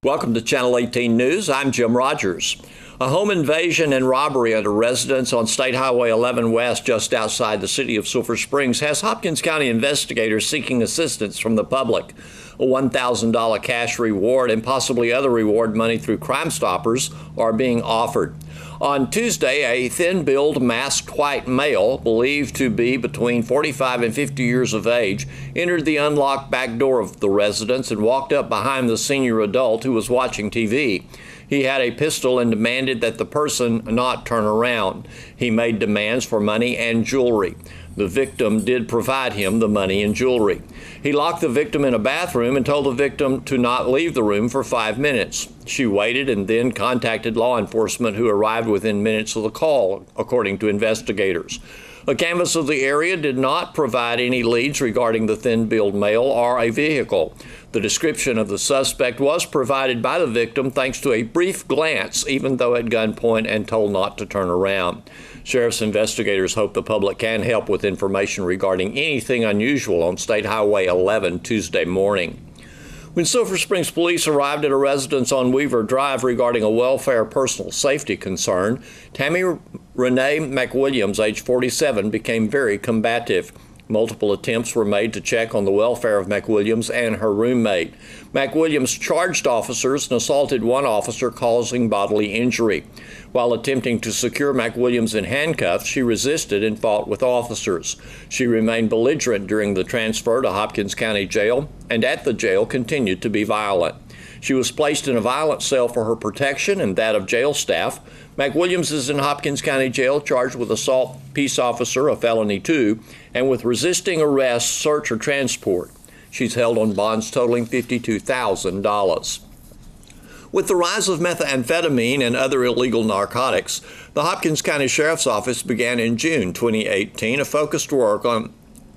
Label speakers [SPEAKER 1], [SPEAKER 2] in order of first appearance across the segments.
[SPEAKER 1] Welcome to Channel 18 News. I'm Jim Rogers. A home invasion and robbery at a residence on State Highway 11 West just outside the city of Sulphur Springs has Hopkins County investigators seeking assistance from the public. A $1,000 cash reward and possibly other reward money through Crime Stoppers are being offered. On Tuesday, a thin-billed, masked white male, believed to be between 45 and 50 years of age, entered the unlocked back door of the residence and walked up behind the senior adult who was watching TV. He had a pistol and demanded that the person not turn around. He made demands for money and jewelry. The victim did provide him the money and jewelry. He locked the victim in a bathroom and told the victim to not leave the room for 5 minutes. She waited and then contacted law enforcement, who arrived within minutes of the call, according to investigators. A canvass of the area did not provide any leads regarding the thin-billed male or a vehicle. The description of the suspect was provided by the victim thanks to a brief glance, even though at gunpoint and told not to turn around. Sheriff's investigators hope the public can help with information regarding anything unusual on State Highway 11 Tuesday morning. When Sulphur Springs police arrived at a residence on Weaver Drive regarding a welfare personal safety concern, Tammy Renee McWilliams, age 47, became very combative. Multiple attempts were made to check on the welfare of McWilliams and her roommate. McWilliams charged officers and assaulted one officer, causing bodily injury. While attempting to secure McWilliams in handcuffs, she resisted and fought with officers. She remained belligerent during the transfer to Hopkins County Jail, and at the jail continued to be violent. She was placed in a violent cell for her protection and that of jail staff. McWilliams is in Hopkins County Jail, charged with assault peace officer, a felony 2, and with resisting arrest, search, or transport. She's held on bonds totaling $52,000. With the rise of methamphetamine and other illegal narcotics, the Hopkins County Sheriff's Office began in June 2018 a focused work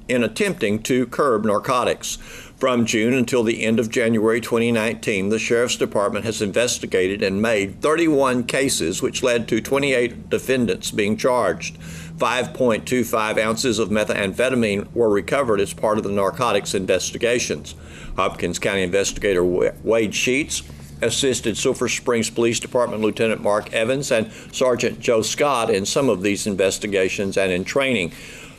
[SPEAKER 1] in attempting to curb narcotics. From June until the end of January 2019, the Sheriff's Department has investigated and made 31 cases, which led to 28 defendants being charged. 5.25 ounces of methamphetamine were recovered as part of the narcotics investigations. Hopkins County Investigator Wade Sheets assisted Sulphur Springs Police Department Lieutenant Mark Evans and Sergeant Joe Scott in some of these investigations and in training.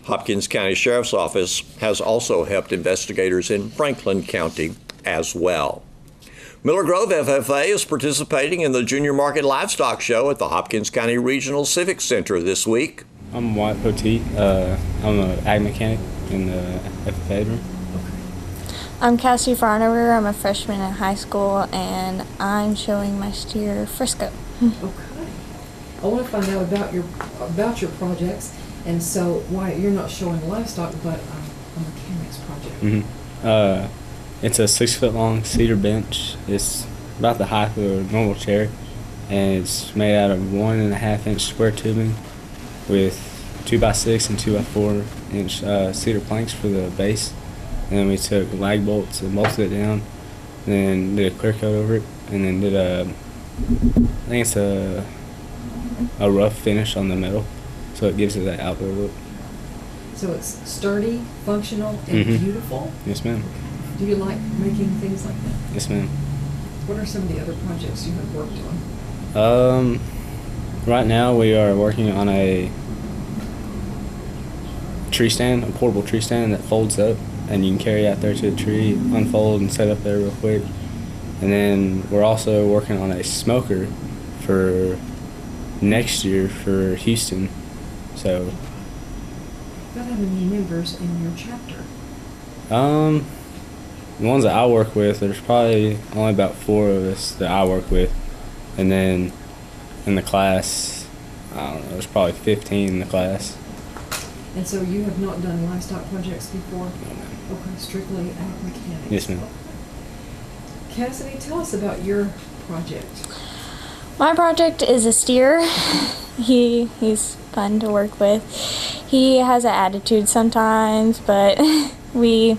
[SPEAKER 1] Hopkins County Sheriff's Office has also helped investigators in Franklin County as well. Miller Grove FFA is participating in the Junior Market Livestock Show at the Hopkins County Regional Civic Center this week.
[SPEAKER 2] I'm White Poteet. I'm an ag mechanic in the FFA room.
[SPEAKER 3] I'm Cassie Farnover. I'm a freshman in high school, and I'm showing my steer Frisco.
[SPEAKER 4] Okay. I want to find out about your projects, and so why you're not showing livestock, but a mechanics project.
[SPEAKER 2] Mm-hmm. It's a 6-foot-long cedar bench. It's about the height of a normal chair, and it's made out of 1.5-inch square tubing with 2x6 and 2x4-inch cedar planks for the base. And then we took lag bolts and bolted it down, and then did a clear coat over it, and then did I think it's a rough finish on the metal, so it gives it that outdoor look.
[SPEAKER 4] So it's sturdy, functional, and beautiful?
[SPEAKER 2] Yes, ma'am.
[SPEAKER 4] Do you like making things like that?
[SPEAKER 2] Yes, ma'am.
[SPEAKER 4] What are some of the other projects you have worked on?
[SPEAKER 2] Right now we are working on a tree stand, a portable tree stand that folds up, and you can carry out there to the tree, unfold, and set up there real quick. And then we're also working on a smoker for next year for Houston. So.
[SPEAKER 4] About how many members in your chapter?
[SPEAKER 2] The ones that I work with, there's probably only about 4 of us that I work with, and then in the class, I don't know, there's probably 15 in the class.
[SPEAKER 4] And so you have not done livestock projects before?
[SPEAKER 2] No, ma'am.
[SPEAKER 4] Okay, strictly ag mechanics.
[SPEAKER 2] Yes, ma'am.
[SPEAKER 4] Cassidy, tell us about your project.
[SPEAKER 3] My project is a steer. He's fun to work with. He has an attitude sometimes, but we're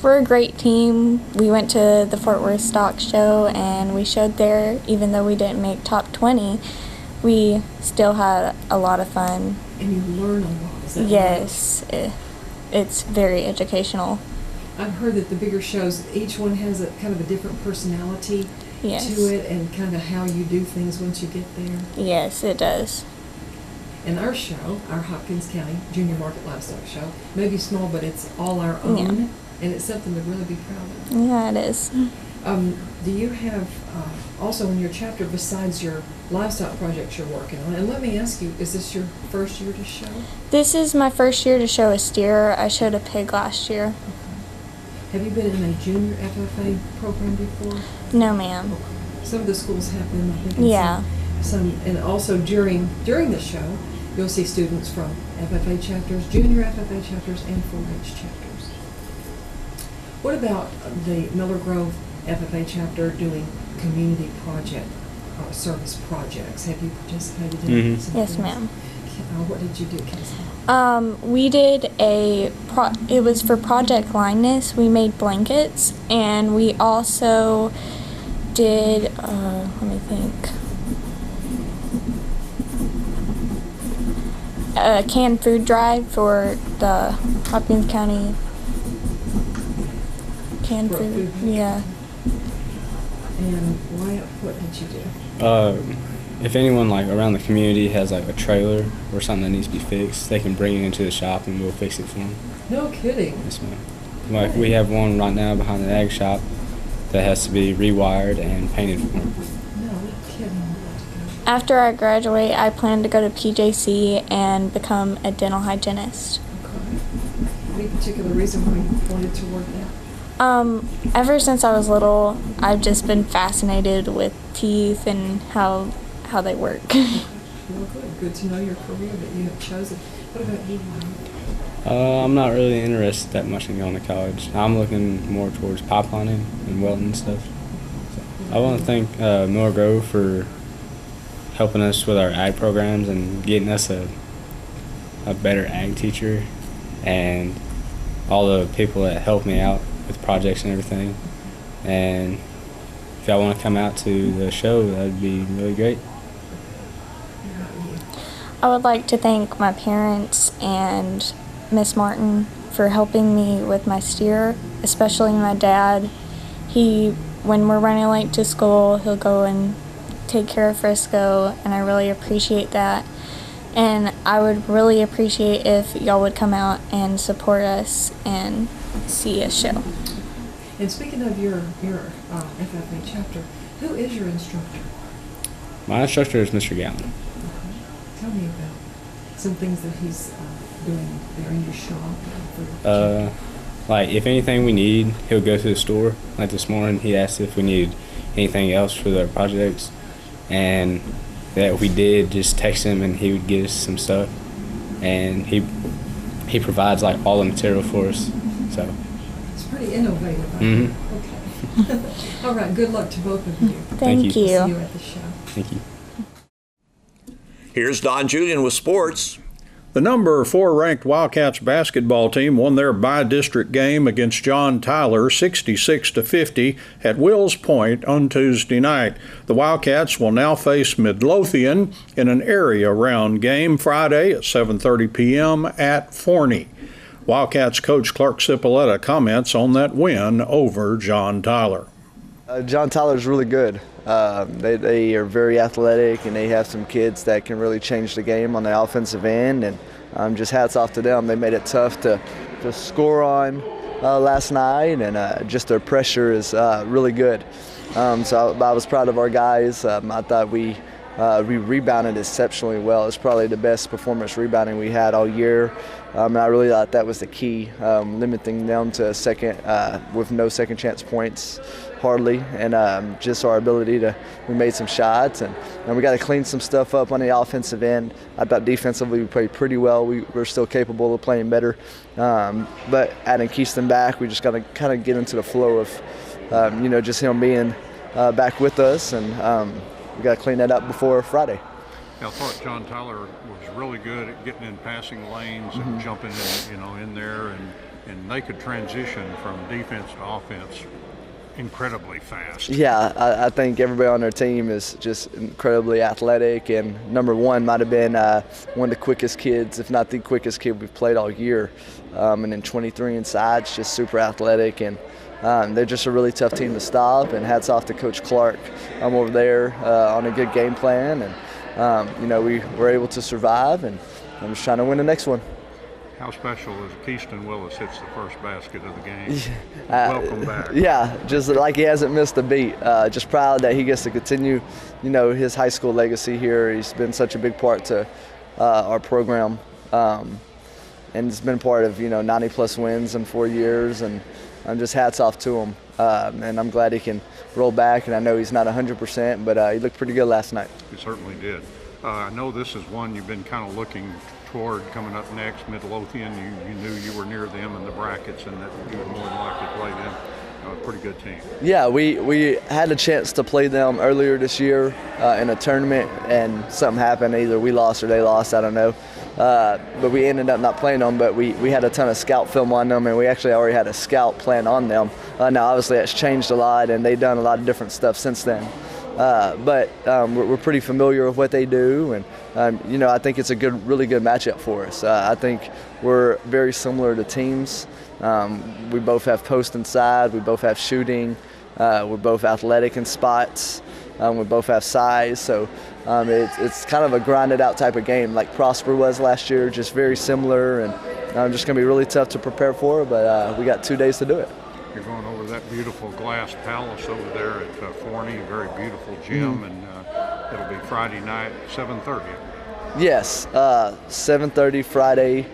[SPEAKER 3] a great team. We went to the Fort Worth Stock Show and we showed there. Even though we didn't make top 20, we still had a lot of fun.
[SPEAKER 4] And you learn a lot, is that right?
[SPEAKER 3] Yes, it's very educational.
[SPEAKER 4] I've heard that the bigger shows, each one has a kind of a different personality,
[SPEAKER 3] Yes.
[SPEAKER 4] to it and kind of how you do things once you get there?
[SPEAKER 3] Yes, it does.
[SPEAKER 4] And our show, our Hopkins County Junior Market Livestock Show, may be small, but it's all our own,
[SPEAKER 3] Yeah.
[SPEAKER 4] and it's something to really be proud of.
[SPEAKER 3] Yeah, it is.
[SPEAKER 4] Do you have, also in your chapter, besides your livestock projects you're working on, and let me ask you, is this your first year to show?
[SPEAKER 3] This is my first year to show a steer. I showed a pig last year.
[SPEAKER 4] Have you been in a junior FFA program before?
[SPEAKER 3] No, ma'am.
[SPEAKER 4] Some of the schools have them, I think. And
[SPEAKER 3] Yeah.
[SPEAKER 4] Some, and also during the show, you'll see students from FFA chapters, junior FFA chapters, and 4-H chapters. What about the Miller Grove FFA chapter doing community project, service projects? Have you participated in some
[SPEAKER 3] Yes,
[SPEAKER 4] things?
[SPEAKER 3] ma'am.
[SPEAKER 4] What did you do, Casey?
[SPEAKER 3] We did it was for Project Blindness. We made blankets, and we also did, let me think, a canned food drive for the Hopkins County canned
[SPEAKER 4] For
[SPEAKER 3] food.
[SPEAKER 4] food.
[SPEAKER 3] Yeah.
[SPEAKER 4] And what did you do?
[SPEAKER 2] If anyone like around the community has like a trailer or something that needs to be fixed, they can bring it into the shop and we'll fix it for them.
[SPEAKER 4] No kidding.
[SPEAKER 2] Yes, ma'am. Like we have one right now behind the ag shop that has to be rewired and painted for them.
[SPEAKER 4] No kidding.
[SPEAKER 3] After I graduate, I plan to go to PJC and become a dental hygienist.
[SPEAKER 4] Okay. Any particular reason why you wanted to work there?
[SPEAKER 3] Ever since I was little, I've just been fascinated with teeth and how they work.
[SPEAKER 4] Well, good. Good to know your career that you have chosen. What about you, Ryan?
[SPEAKER 2] I'm not really interested that much in going to college. I'm looking more towards pipelining and welding and stuff. So I want to thank Miller Grove for helping us with our ag programs and getting us a better ag teacher, and all the people that helped me out with projects and everything. And if y'all want to come out to the show, that would be really great.
[SPEAKER 3] I would like to thank my parents and Miss Martin for helping me with my steer, especially my dad. When we're running late to school, he'll go and take care of Frisco, and I really appreciate that. And I would really appreciate if y'all would come out and support us and see a show.
[SPEAKER 4] And speaking of your FFA chapter, who is your instructor?
[SPEAKER 2] My instructor is Mr. Gallen.
[SPEAKER 4] Tell me about some things that he's doing there in your shop.
[SPEAKER 2] Like if anything we need, he'll go to the store. Like this morning, he asked if we needed anything else for the projects, and that if we did, just text him and he would get us some stuff. And he provides like all the material for us. So
[SPEAKER 4] It's pretty innovative. Okay. All right. Good luck to both of you.
[SPEAKER 3] Thank
[SPEAKER 2] you.
[SPEAKER 4] See you
[SPEAKER 3] you.
[SPEAKER 4] at the show.
[SPEAKER 2] thank you.
[SPEAKER 1] Here's Don Julian with sports.
[SPEAKER 5] The number 4 ranked Wildcats basketball team won their by-district game against John Tyler 66-50 at Wills Point on Tuesday night. The Wildcats will now face Midlothian in an area-round game Friday at 7:30 p.m. at Forney. Wildcats coach Clark Cipolletta comments on that win over John Tyler.
[SPEAKER 6] John Tyler's really good. They are very athletic, and they have some kids that can really change the game on the offensive end, and just hats off to them. They made it tough to score on last night, and just their pressure is really good. So I was proud of our guys. I thought we rebounded exceptionally well. It's probably the best performance rebounding we had all year. And I really thought that was the key, limiting them to a second with no second chance points hardly, and just our ability we made some shots, and we got to clean some stuff up on the offensive end. I thought defensively we played pretty well. We're still capable of playing better, but adding Keyston back, we just got to kind of get into the flow of just him being back with us, and we got to clean that up before Friday.
[SPEAKER 7] I thought John Tyler was really good at getting in passing lanes and jumping in there, and they could transition from defense to offense incredibly fast.
[SPEAKER 6] Yeah, I think everybody on their team is just incredibly athletic, and number one might have been one of the quickest kids, if not the quickest kid we've played all year. And then 23 inside, it's just super athletic, and they're just a really tough team to stop, and hats off to Coach Clark over there on a good game plan, and we were able to survive, and I'm just trying to win the next one.
[SPEAKER 7] How special is Keyston Willis hits the first basket of the game? Welcome back.
[SPEAKER 6] Yeah, just like he hasn't missed a beat. Just proud that he gets to continue, his high school legacy here. He's been such a big part to our program, and it's been part of 90-plus wins in 4 years, and I'm just hats off to him. And I'm glad he can roll back, and I know he's not 100%, but he looked pretty good last night.
[SPEAKER 7] He certainly did. I know this is one you've been kind of looking toward coming up next, Midlothian. You knew you were near them in the brackets and that you would more than likely play them. A pretty good team. Yeah,
[SPEAKER 6] we had a chance to play them earlier this year in a tournament, and something happened. Either we lost or they lost, I don't know. But we ended up not playing them, but we had a ton of scout film on them, and we actually already had a scout plan on them. Now, obviously, that's changed a lot, and they've done a lot of different stuff since then. But we're pretty familiar with what they do, and I think it's a really good matchup for us. I think we're very similar to teams. We both have post inside. We both have shooting. We're both athletic in spots. We both have size. So it's kind of a grinded out type of game, like Prosper was last year. Just very similar, and just going to be really tough to prepare for. But we got 2 days to do it.
[SPEAKER 7] You're going over that beautiful glass palace over there at Forney, a very beautiful gym, and it'll be Friday night, 7:30.
[SPEAKER 6] Yes, 7:30 Friday.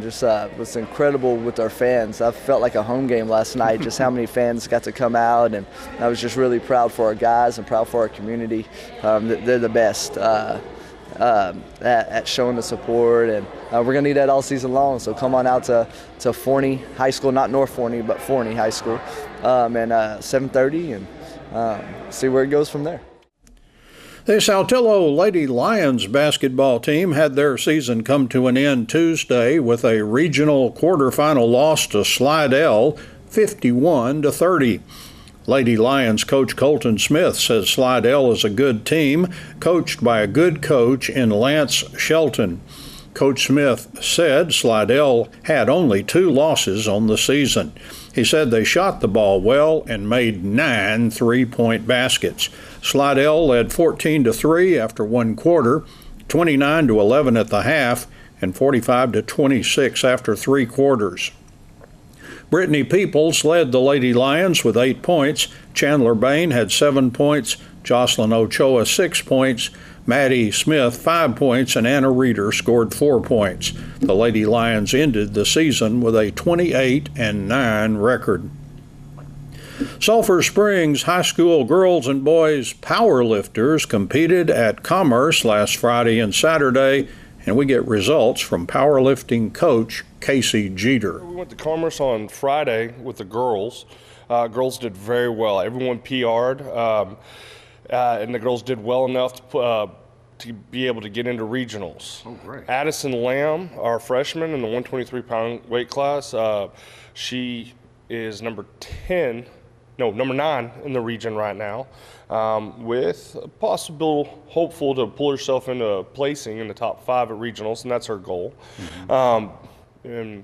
[SPEAKER 6] Just was incredible with our fans. I felt like a home game last night, just how many fans got to come out, and I was just really proud for our guys and proud for our community. They're the best at showing the support, and we're going to need that all season long. So come on out to Forney High School, not North Forney, but Forney High School, and 7:30, and see where it goes from there.
[SPEAKER 5] The Saltillo Lady Lions basketball team had their season come to an end Tuesday with a regional quarterfinal loss to Slidell, 51-30. Lady Lions coach Colton Smith says Slidell is a good team, coached by a good coach in Lance Shelton. Coach Smith said Slidell had only 2 losses on the season. He said they shot the ball well and made 9 3-point baskets. Slidell led 14-3 after 1 quarter, 29-11 at the half, and 45-26 after 3 quarters. Brittany Peoples led the Lady Lions with 8 points. Chandler Bain had 7 points. Jocelyn Ochoa 6 points. Maddie Smith 5 points, and Anna Reeder scored 4 points. The Lady Lions ended the season with a 28-9 record. Sulphur Springs High School girls and boys powerlifters competed at Commerce last Friday and Saturday, and we get results from powerlifting coach Casey Jeter.
[SPEAKER 8] We went to Commerce on Friday with the girls. Girls did very well. Everyone PR'd. And the girls did well enough to be able to get into regionals.
[SPEAKER 7] Oh, great.
[SPEAKER 8] Addison Lamb, our freshman in the 123-pound weight class, she is number 9 in the region right now, with a possible hopeful to pull herself into placing in the top 5 at regionals, and that's her goal. Mm-hmm. And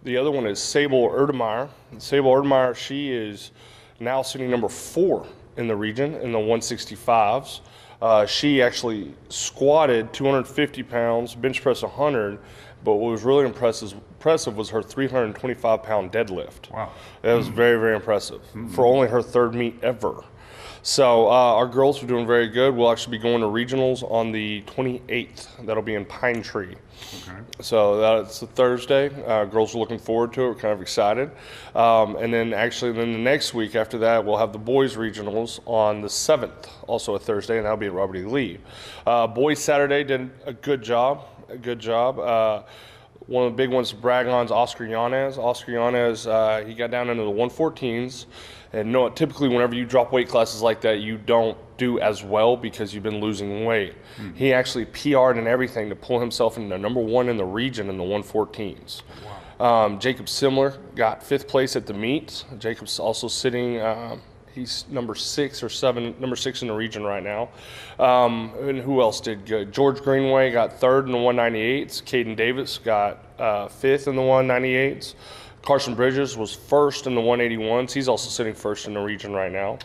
[SPEAKER 8] the other one is Sable Erdemeyer. Sable Erdemeyer, she is now sitting number 4 in the region in the 165s. She actually squatted 250 pounds, bench press 100, but what was really impressive was her 325-pound deadlift.
[SPEAKER 7] Wow.
[SPEAKER 8] That was very, very impressive for only her 3rd meet ever. So our girls are doing very good. We'll actually be going to regionals on the 28th. That'll be in Pine Tree.
[SPEAKER 7] Okay.
[SPEAKER 8] So that's a Thursday. Girls are looking forward to it. We're kind of excited. And then the next week after that, we'll have the boys regionals on the 7th, also a Thursday, and that'll be at Robert E. Lee. Boys Saturday did a good job. One of the big ones to brag on is Oscar Yanez. Oscar Yanez, he got down into the 114s. And typically whenever you drop weight classes like that, you don't do as well because you've been losing weight. Mm-hmm. He actually PR'd and everything to pull himself into number 1 in the region in the 114s. Jacob Simler got 5th place at the meet. Jacob's also sitting, he's number 6 in the region right now. And who else did good? George Greenway got 3rd in the 198s. Caden Davis got 5th in the 198s. Carson Bridges was 1st in the 181s. He's also sitting 1st in the region right now.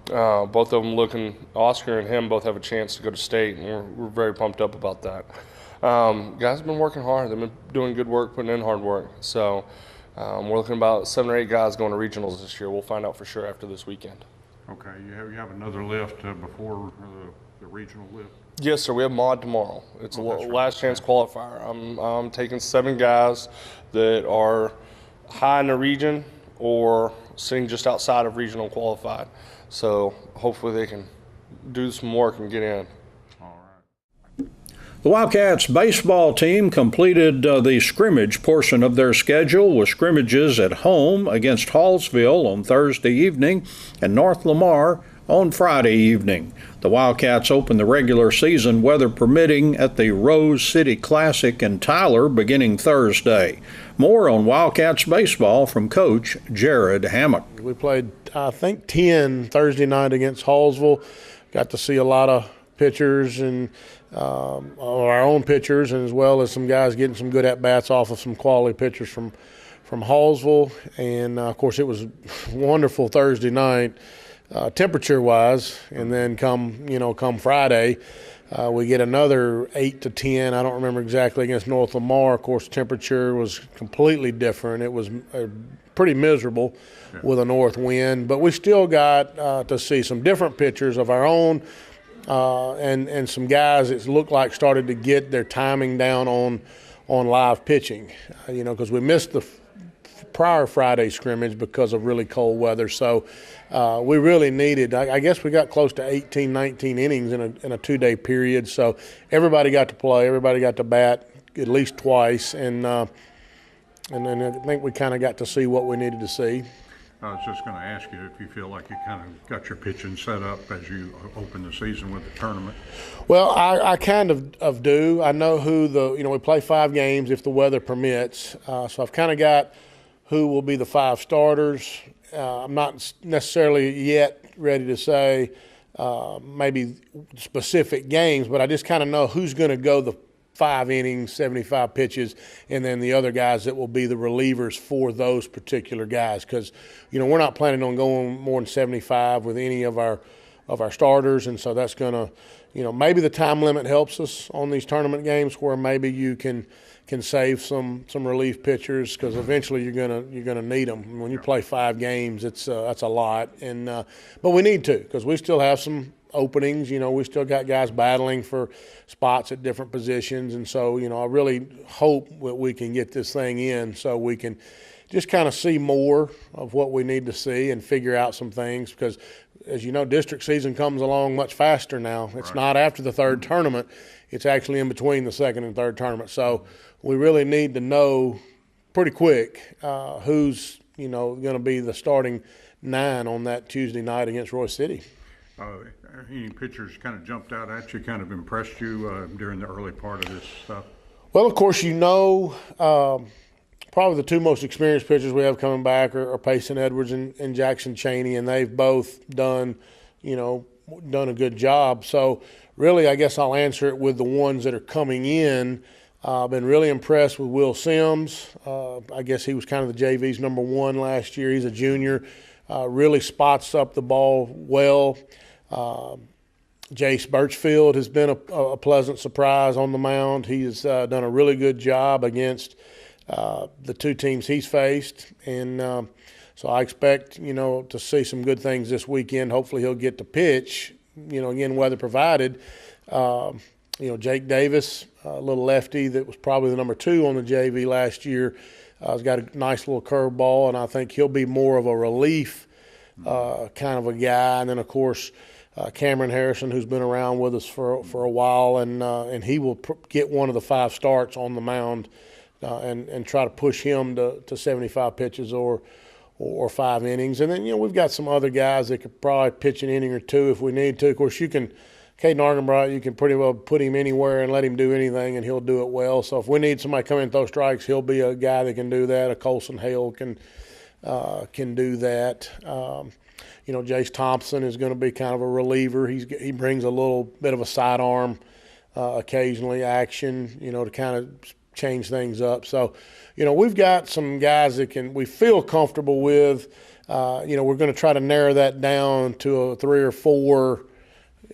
[SPEAKER 8] Wow. Both of them looking, Oscar and him both have a chance to go to state, and we're very pumped up about that. Guys have been working hard. They've been doing good work, putting in hard work. So we're looking about 7 or 8 guys going to regionals this year. We'll find out for sure after this weekend.
[SPEAKER 7] Okay, you have another lift before the regional lift?
[SPEAKER 8] Yes, sir. We have mod tomorrow. It's a last chance qualifier. I'm taking 7 guys that are high in the region or sitting just outside of regional qualified. So hopefully they can do some work and get in.
[SPEAKER 5] The Wildcats baseball team completed the scrimmage portion of their schedule with scrimmages at home against Hallsville on Thursday evening and North Lamar on Friday evening. The Wildcats open the regular season, weather permitting, at the Rose City Classic in Tyler beginning Thursday. More on Wildcats baseball from Coach Jared Hammock.
[SPEAKER 9] We played, I think, 10 Thursday night against Hallsville. Got to see a lot of pitchers and our own pitchers, and as well as some guys getting some good at-bats off of some quality pitchers from Hallsville. And, of course, it was wonderful Thursday night temperature-wise. And then come Friday, we get another 8 to 10. I don't remember exactly, against North Lamar. Of course, temperature was completely different. It was pretty miserable with a north wind. But we still got to see some different pitchers of our own, and some guys it looked like started to get their timing down on live pitching, because we missed the prior Friday scrimmage because of really cold weather. So we really needed, I guess we got close to 18, 19 innings in a 2-day period. So everybody got to play, everybody got to bat at least twice, and then I think we kind of got to see what we needed to see.
[SPEAKER 7] I was just going to ask you if you feel like you kind of got your pitching set up as you open the season with the tournament.
[SPEAKER 9] Well, I kind of do. I know who we play 5 games if the weather permits. So I've kind of got who will be the 5 starters. I'm not necessarily yet ready to say maybe specific games, but I just kind of know who's going to go the 5 innings, 75 pitches, and then the other guys that will be the relievers for those particular guys. Because, we're not planning on going more than 75 with any of our starters, and so that's going to, maybe the time limit helps us on these tournament games where maybe you can save some relief pitchers, because eventually you're gonna need them. When you play 5 games, that's a lot, and but we need to, because we still have some openings. We still got guys battling for spots at different positions, and so I really hope that we can get this thing in so we can just kind of see more of what we need to see and figure out some things, because as you know, district season comes along much faster now. It's not after the 3rd tournament, it's actually in between the 2nd and 3rd tournament. So we really need to know pretty quick who's going to be the starting 9 on that Tuesday night against Roy City.
[SPEAKER 7] Any pitchers kind of jumped out at you, kind of impressed you during the early part of this stuff?
[SPEAKER 9] Well, of course, probably the 2 most experienced pitchers we have coming back are Payson Edwards and Jackson Ch.18, and they've both done a good job. So really, I guess I'll answer it with the ones that are coming in. I've been really impressed with Will Sims. I guess he was kind of the JV's number 1 last year. He's a junior, really spots up the ball well. Jace Birchfield has been a pleasant surprise on the mound. He has done a really good job against the 2 teams he's faced, and so I expect to see some good things this weekend. Hopefully he'll get to pitch, again, weather provided. Jake Davis, a little lefty that was probably the number 2 on the JV last year, has got a nice little curveball, and I think he'll be more of a relief kind of a guy. And then, of course, Cameron Harrison, who's been around with us for a while, and he will get one of the 5 starts on the mound and try to push him to 75 pitches or 5 innings. And then, we've got some other guys that could probably pitch an inning or 2 if we need to. Of course, you can Caden Argenbright, you can pretty well put him anywhere and let him do anything, and he'll do it well. So if we need somebody to come in and throw strikes, he'll be a guy that can do that. A Colson Hale can do that. Jace Thompson is going to be kind of a reliever. He brings a little bit of a sidearm, occasionally action, to kind of change things up. So, we've got some guys that we feel comfortable with. We're going to try to narrow that down to a 3 or 4,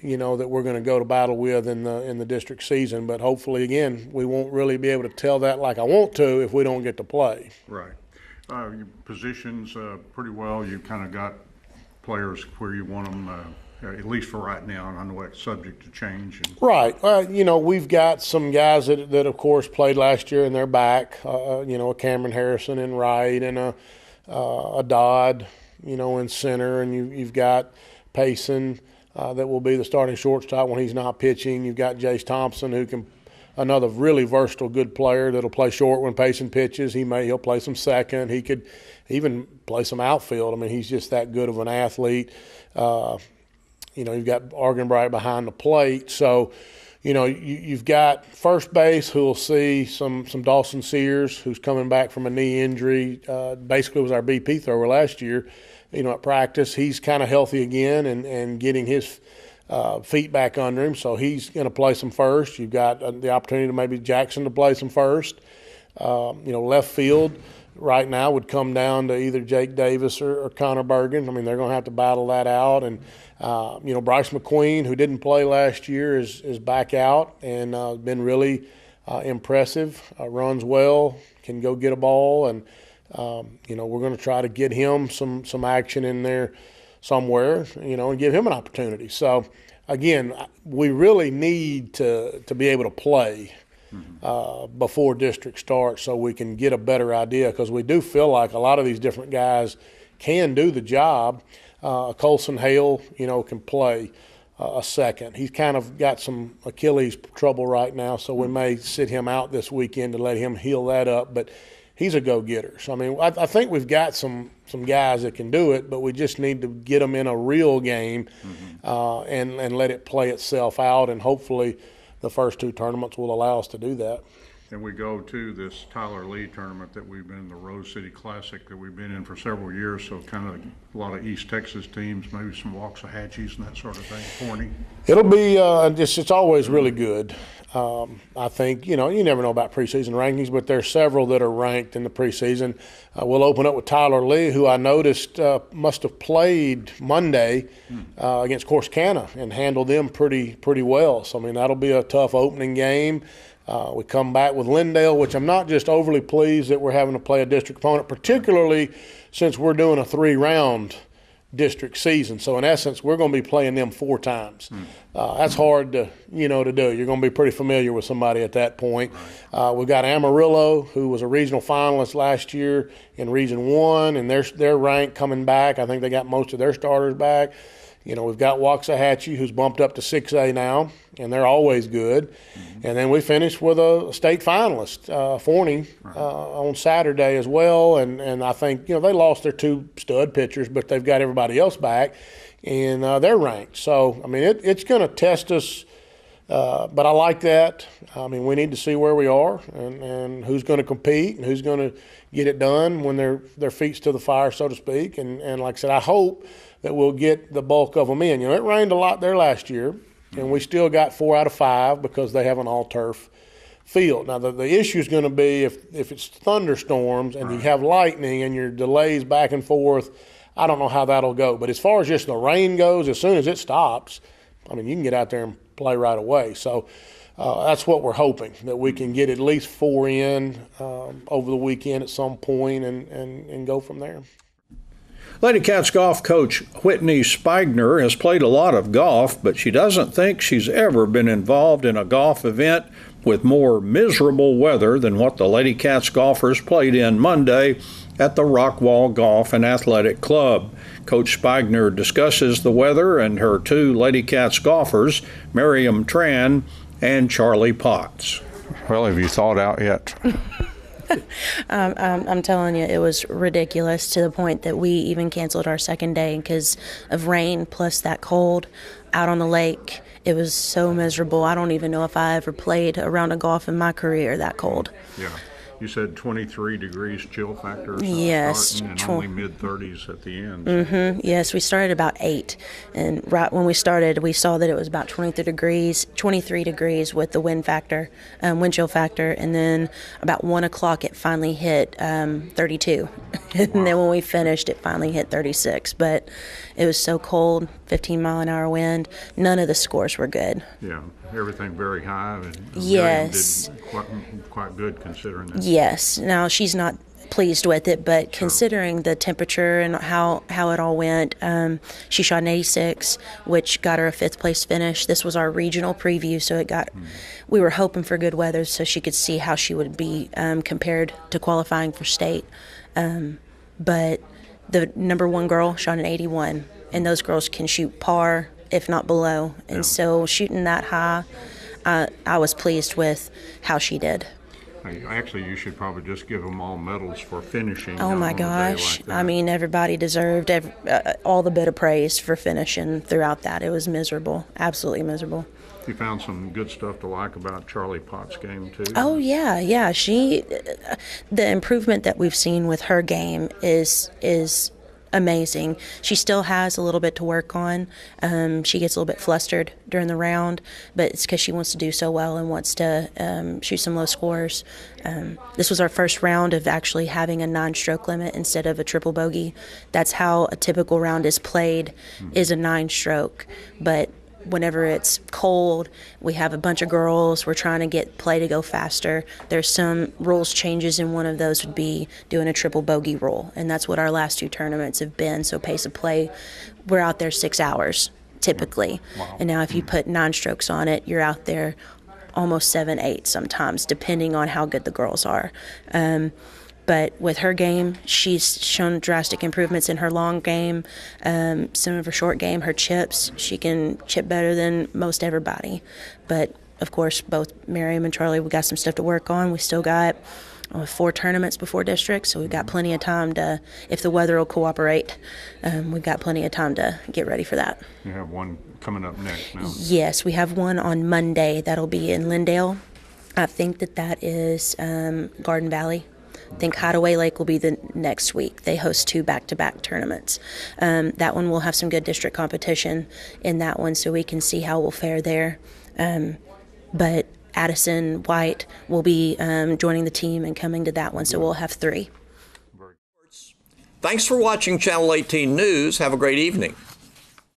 [SPEAKER 9] that we're going to go to battle with in the district season. But hopefully, again, we won't really be able to tell that like I want to if we don't get to play.
[SPEAKER 7] Right. Your positions pretty well. You kind of got players where you want them, at least for right now, and I know it's subject to change.
[SPEAKER 9] Right. We've got some guys that of course played last year and they're back. A Cameron Harrison in right, and a Dodd, in center, and you've got Payson that will be the starting shortstop when he's not pitching. You've got Jace Thompson, another really versatile, good player that'll play short when Payson pitches. He'll play some second. He could even play some outfield. I mean, he's just that good of an athlete. You've got Argenbright behind the plate. So, you've got first base who will see some Dawson Sears, who's coming back from a knee injury. Basically was our BP thrower last year, at practice. He's kind of healthy again and getting his feet back under him. So he's going to play some first. You've got the opportunity to maybe Jackson to play some first. Left field right now would come down to either Jake Davis or Connor Bergen. I mean, they're going to have to battle that out. And, Bryce McQueen, who didn't play last year, is back out and been really impressive. Runs well, can go get a ball. And, we're going to try to get him some action in there somewhere, and give him an opportunity. So, again, we really need to be able to play before district starts so we can get a better idea, because we do feel like a lot of these different guys can do the job. Colson Hale, can play a second. He's kind of got some Achilles trouble right now, so we may sit him out this weekend to let him heal that up. But he's a go-getter. So, I mean, I think we've got some guys that can do it, but we just need to get them in a real game and let it play itself out, and hopefully the first 2 tournaments will allow us to do that.
[SPEAKER 7] And we go to this Tyler Lee tournament that we've been in, the Rose City Classic that we've been in for several years, so kind of a lot of East Texas teams, maybe some Waxahachis and that sort of thing. Forney.
[SPEAKER 9] It'll be it's always really good. I think, you never know about preseason rankings, but there's several that are ranked in the preseason. We'll open up with Tyler Lee, who I noticed must have played Monday against Corsicana and handled them pretty well. So, I mean, that'll be a tough opening game. We come back with Lindale, which I'm not just overly pleased that we're having to play a district opponent, particularly since we're doing a 3-round district season. So in essence, we're going to be playing them 4 times. That's hard to do. You're going to be pretty familiar with somebody at that point. We've got Amarillo, who was a regional finalist last year in Region 1, and their rank coming back. I think they got most of their starters back. We've got Waxahachie, who's bumped up to 6A now, and they're always good. And then we finished with a state finalist, Forney, on Saturday as well. And I think, they lost their 2 stud pitchers, but they've got everybody else back, and they're ranked. So, I mean, it's going to test us, but I like that. I mean, we need to see where we are and who's going to compete and who's going to get it done when their feet's to the fire, so to speak. And like I said, I hope that we'll get the bulk of them in. It rained a lot there last year, and we still got 4 out of 5 because they have an all-turf field. Now, the issue is going to be if it's thunderstorms and you have lightning and your delays back and forth, I don't know how that'll go. But as far as just the rain goes, as soon as it stops, I mean, you can get out there and play right away. So that's what we're hoping, that we can get at least 4 in over the weekend at some point and go from there.
[SPEAKER 5] Lady Cats golf coach Whitney Spigner has played a lot of golf, but she doesn't think she's ever been involved in a golf event with more miserable weather than what the Lady Cats golfers played in Monday at the Rockwall Golf and Athletic Club. Coach Spigner discusses the weather and her 2 Lady Cats golfers, Miriam Tran and Charlie Potts.
[SPEAKER 7] Well, have you thawed out yet?
[SPEAKER 10] I'm telling you, it was ridiculous to the point that we even canceled our second day because of rain plus that cold out on the lake. It was so miserable. I don't even know if I ever played a round of golf in my career that cold.
[SPEAKER 7] Yeah. You said 23 degrees chill factor
[SPEAKER 10] Yes,
[SPEAKER 7] starting and only mid-30s at the end.
[SPEAKER 10] Yes, we started about 8, and right when we started, we saw that it was about 23 degrees with the wind chill factor, and then about 1 o'clock it finally hit 32, and then when we finished, it finally hit 36. But it was so cold, 15-mile-an-hour wind. None of the scores were good.
[SPEAKER 7] Yeah, everything very high. And
[SPEAKER 10] yes,
[SPEAKER 7] did quite good considering that.
[SPEAKER 10] Yes. Now she's not pleased with it, but considering the temperature and how it all went, she shot an 86, which got her a 5th place finish. This was our regional preview, so we were hoping for good weather so she could see how she would be compared to qualifying for state. But the number 1 girl shot an 81, and those girls can shoot par, if not below. And so shooting that high, I was pleased with how she did.
[SPEAKER 7] Actually, you should probably just give them all medals for finishing.
[SPEAKER 10] Oh my gosh. I mean, everybody deserved all the bit of praise for finishing throughout that. It was miserable, absolutely miserable.
[SPEAKER 7] You found some good stuff to like about Charlie Potts' game, too?
[SPEAKER 10] Oh, yeah. The improvement that we've seen with her game is amazing. She still has a little bit to work on. She gets a little bit flustered during the round, but it's because she wants to do so well and wants to shoot some low scores. This was our first round of actually having a 9-stroke limit instead of a triple bogey. That's how a typical round is played, is a 9-stroke. But whenever it's cold, we have a bunch of girls. We're trying to get play to go faster. There's some rules changes, and one of those would be doing a triple bogey rule, and that's what our last 2 tournaments have been. So pace of play, we're out there 6 hours typically. Wow. And now if you put 9 strokes on it, you're out there almost 7, 8 sometimes, depending on how good the girls are. But with her game, she's shown drastic improvements in her long game, some of her short game, her chips. She can chip better than most everybody. But, of course, both Miriam and Charlie, we got some stuff to work on. We still got 4 tournaments before districts, so we've got plenty of time to, if the weather will cooperate, we've got plenty of time to get ready for that.
[SPEAKER 7] You have one coming up next now.
[SPEAKER 10] Yes, we have one on Monday. That'll be in Lindale. I think that is Garden Valley. I think Hideaway Lake will be the next week. They host 2 back-to-back tournaments. That one will have some good district competition in that one, so we can see how we'll fare there. But Addison White will be joining the team and coming to that one, so we'll have 3.
[SPEAKER 1] Thanks for watching Channel 18 News. Have a great evening.